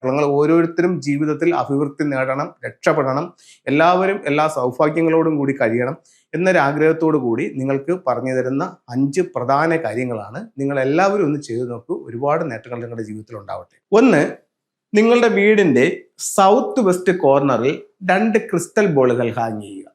നിങ്ങൾ ഓരോരുത്തരും ജീവിതത്തിൽ അഭിവൃദ്ധി നേടണം, രക്ഷപ്പെടണം, എല്ലാവരും എല്ലാ സൗഭാഗ്യങ്ങളോടും കൂടി കഴിയണം എന്നൊരാഗ്രഹത്തോടു കൂടി നിങ്ങൾക്ക് പറഞ്ഞു തരുന്ന 5 പ്രധാന കാര്യങ്ങളാണ്. നിങ്ങൾ എല്ലാവരും ഒന്ന് ചെയ്തു നോക്കൂ. ഒരുപാട് നേട്ടങ്ങൾ നിങ്ങളുടെ ജീവിതത്തിൽ ഉണ്ടാവട്ടെ. ഒന്ന്, നിങ്ങളുടെ വീടിന്റെ സൗത്ത് വെസ്റ്റ് കോർണറിൽ 2 ക്രിസ്റ്റൽ ബോളുകൾ ഹാങ് ചെയ്യുക.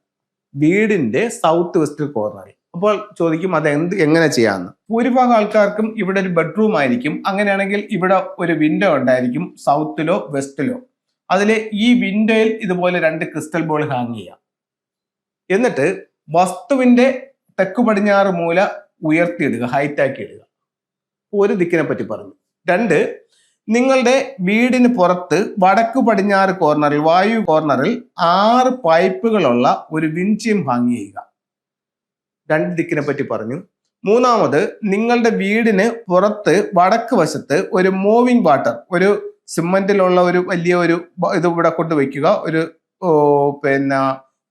വീടിന്റെ സൗത്ത് വെസ്റ്റ് കോർണറിൽ. അപ്പോൾ ചോദിക്കും അത് എങ്ങനെ ചെയ്യാമെന്ന്. ഭൂരിഭാഗം ആൾക്കാർക്കും ഇവിടെ ഒരു ബെഡ്റൂം ആയിരിക്കും. അങ്ങനെയാണെങ്കിൽ ഇവിടെ ഒരു വിൻഡോ ഉണ്ടായിരിക്കും, സൗത്തിലോ വെസ്റ്റിലോ. അതിലെ ഈ വിൻഡോയിൽ ഇതുപോലെ 2 ക്രിസ്റ്റൽ ബോൾ ഹാങ് ചെയ്യാം. എന്നിട്ട് വസ്തുവിന്റെ തെക്കു പടിഞ്ഞാറ് മൂല ഉയർത്തിയിടുക, ഹൈറ്റാക്കി ഇടുക. ഒരു ദിക്കിനെ പറ്റി പറഞ്ഞു. 2, നിങ്ങളുടെ വീടിന് പുറത്ത് വടക്കു പടിഞ്ഞാറ് കോർണറിൽ, വായു കോർണറിൽ 6 പൈപ്പുകളുള്ള ഒരു വിൻചിയം ഹാങ് ചെയ്യുക. 2 ദിക്കിനെ പറ്റി പറഞ്ഞു. 3, നിങ്ങളുടെ വീടിന് പുറത്ത് വടക്ക് വശത്ത് ഒരു മൂവിങ് വാട്ടർ, ഒരു സിമെന്റിലുള്ള ഒരു വലിയ ഒരു ഇത് ഇവിടെ കൊണ്ടുവയ്ക്കുക. ഒരു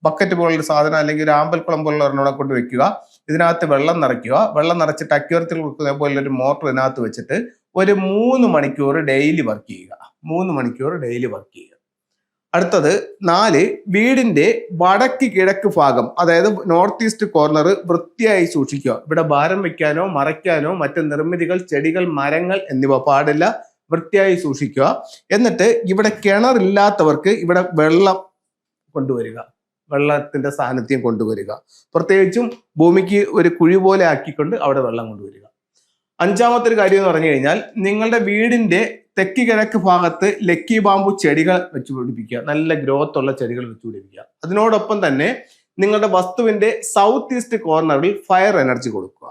ബക്കറ്റ് പോലുള്ള സാധനം അല്ലെങ്കിൽ ഒരു ആമ്പൽക്കുളം പോലുള്ള ഒരെണ്ണം കൊണ്ട് വെക്കുക. ഇതിനകത്ത് വെള്ളം നിറയ്ക്കുക. വെള്ളം നിറച്ചിട്ട് അക്വേറിയത്തിൽ കൊടുക്കുന്ന പോലെ ഒരു മോട്ടർ ഇതിനകത്ത് വെച്ചിട്ട് ഒരു 3 മണിക്കൂർ ഡെയിലി വർക്ക് ചെയ്യുക. 3 മണിക്കൂർ ഡെയിലി വർക്ക് ചെയ്യുക. അടുത്തത് 4, വീടിന്റെ വടക്ക് കിഴക്ക് ഭാഗം, അതായത് നോർത്ത് ഈസ്റ്റ് കോർണർ വൃത്തിയായി സൂക്ഷിക്കുക. ഇവിടെ ഭാരം വെക്കാനോ മറയ്ക്കാനോ മറ്റ് നിർമ്മിതികൾ, ചെടികൾ, മരങ്ങൾ എന്നിവ പാടില്ല. വൃത്തിയായി സൂക്ഷിക്കുക. എന്നിട്ട് ഇവിടെ കിണറില്ലാത്തവർക്ക് ഇവിടെ വെള്ളം കൊണ്ടുവരിക, വെള്ളത്തിന്റെ സാന്നിധ്യം കൊണ്ടുവരിക. പ്രത്യേകിച്ചും ഭൂമിക്ക് ഒരു കുഴി പോലെ ആക്കിക്കൊണ്ട് അവിടെ വെള്ളം കൊണ്ടുവരിക. 5-മത്തെ ഒരു കാര്യം എന്ന് പറഞ്ഞു കഴിഞ്ഞാൽ, നിങ്ങളുടെ വീടിന്റെ തെക്ക് കിഴക്ക് ഭാഗത്ത് ലക്കി ബാമ്പു ചെടികൾ വെച്ച് പിടിപ്പിക്കുക. നല്ല ഗ്രോത്ത് ഉള്ള ചെടികൾ വെച്ച് പിടിപ്പിക്കുക. അതിനോടൊപ്പം തന്നെ നിങ്ങളുടെ വസ്തുവിന്റെ സൗത്ത് ഈസ്റ്റ് കോർണറിൽ ഫയർ എനർജി കൊടുക്കുക.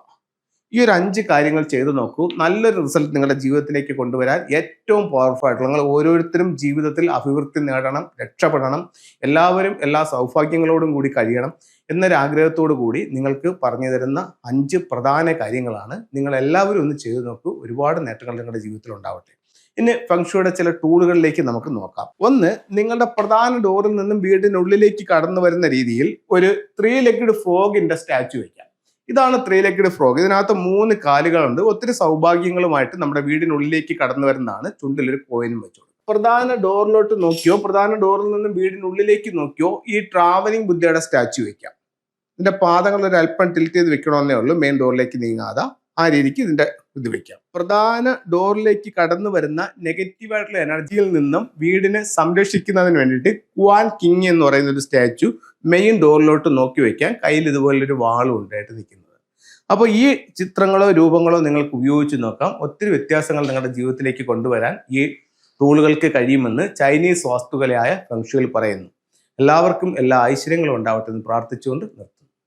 ഈ ഒരു 5 കാര്യങ്ങൾ ചെയ്തു നോക്കൂ. നല്ലൊരു റിസൾട്ട് നിങ്ങളുടെ ജീവിതത്തിലേക്ക് കൊണ്ടുവരാൻ ഏറ്റവും പവർഫുൾ ആയിട്ടുള്ള, നിങ്ങൾ ഓരോരുത്തരും ജീവിതത്തിൽ അഭിവൃദ്ധി നേടണം, രക്ഷപ്പെടണം, എല്ലാവരും എല്ലാ സൗഭാഗ്യങ്ങളോടും കൂടി കഴിയണം എന്നൊരാഗ്രഹത്തോടു കൂടി നിങ്ങൾക്ക് പറഞ്ഞു തരുന്ന 5 പ്രധാന കാര്യങ്ങളാണ്. നിങ്ങൾ എല്ലാവരും ഒന്ന് ചെയ്തു നോക്കൂ. ഒരുപാട് നേട്ടങ്ങൾ നിങ്ങളുടെ ജീവിതത്തിൽ ഉണ്ടാവട്ടെ. ഇനി ഫെങ്ഷുയുടെ ചില ടൂളുകളിലേക്ക് നമുക്ക് നോക്കാം. 1, നിങ്ങളുടെ പ്രധാന ഡോറിൽ നിന്നും വീടിനുള്ളിലേക്ക് കടന്നു വരുന്ന രീതിയിൽ ഒരു 3 legged ഫ്രോഗിന്റെ സ്റ്റാച്ചു വയ്ക്കാം. ഇതാണ് 3 legged ഫ്രോഗ്. ഇതിനകത്ത് 3 കാലുകളുണ്ട്. ഒത്തിരി സൗഭാഗ്യങ്ങളുമായിട്ട് നമ്മുടെ വീടിനുള്ളിലേക്ക് കടന്നു വരുന്നതാണ്. ചുണ്ടിലൊരു കോയിനും വെച്ചോളൂ. പ്രധാന ഡോറിലോട്ട് നോക്കിയോ, പ്രധാന ഡോറിൽ നിന്നും വീടിനുള്ളിലേക്ക് നോക്കിയോ ഈ ട്രാവലിംഗ് ബുദ്ധയുടെ സ്റ്റാച്ചു വെക്കാം. ഇതിന്റെ പാദങ്ങൾ ഒരു അല്പം ടിൽറ്റ് ചെയ്ത് വെക്കണമെന്നേ ഉള്ളൂ, മെയിൻ ഡോറിലേക്ക് നീങ്ങാതെ. ആ രീതിക്ക് ഇതിന്റെ ഇത് വെക്കാം. പ്രധാന ഡോറിലേക്ക് കടന്നു വരുന്ന നെഗറ്റീവായിട്ടുള്ള എനർജിയിൽ നിന്നും വീടിനെ സംരക്ഷിക്കുന്നതിന് വേണ്ടിയിട്ട് ക്വാൻ കിങ് എന്ന് പറയുന്ന ഒരു സ്റ്റാച്ചു മെയിൻ ഡോറിലോട്ട് നോക്കി വെക്കാൻ. കയ്യിൽ ഇതുപോലൊരു വാളും ഉണ്ടായിട്ട് നിൽക്കുന്നത്. അപ്പോൾ ഈ ചിത്രങ്ങളോ രൂപങ്ങളോ നിങ്ങൾക്ക് ഉപയോഗിച്ച് നോക്കാം. ഒത്തിരി വ്യത്യാസങ്ങൾ നിങ്ങളുടെ ജീവിതത്തിലേക്ക് കൊണ്ടുവരാൻ ഈ ടൂളുകൾക്ക് കഴിയുമെന്ന് ചൈനീസ് വാസ്തുകലയായ ഫെങ്ഷുയിൽ പറയുന്നു. എല്ലാവർക്കും എല്ലാ ഐശ്വര്യങ്ങളും ഉണ്ടാവട്ടെ എന്ന് പ്രാർത്ഥിച്ചുകൊണ്ട് നിർത്തുന്നു.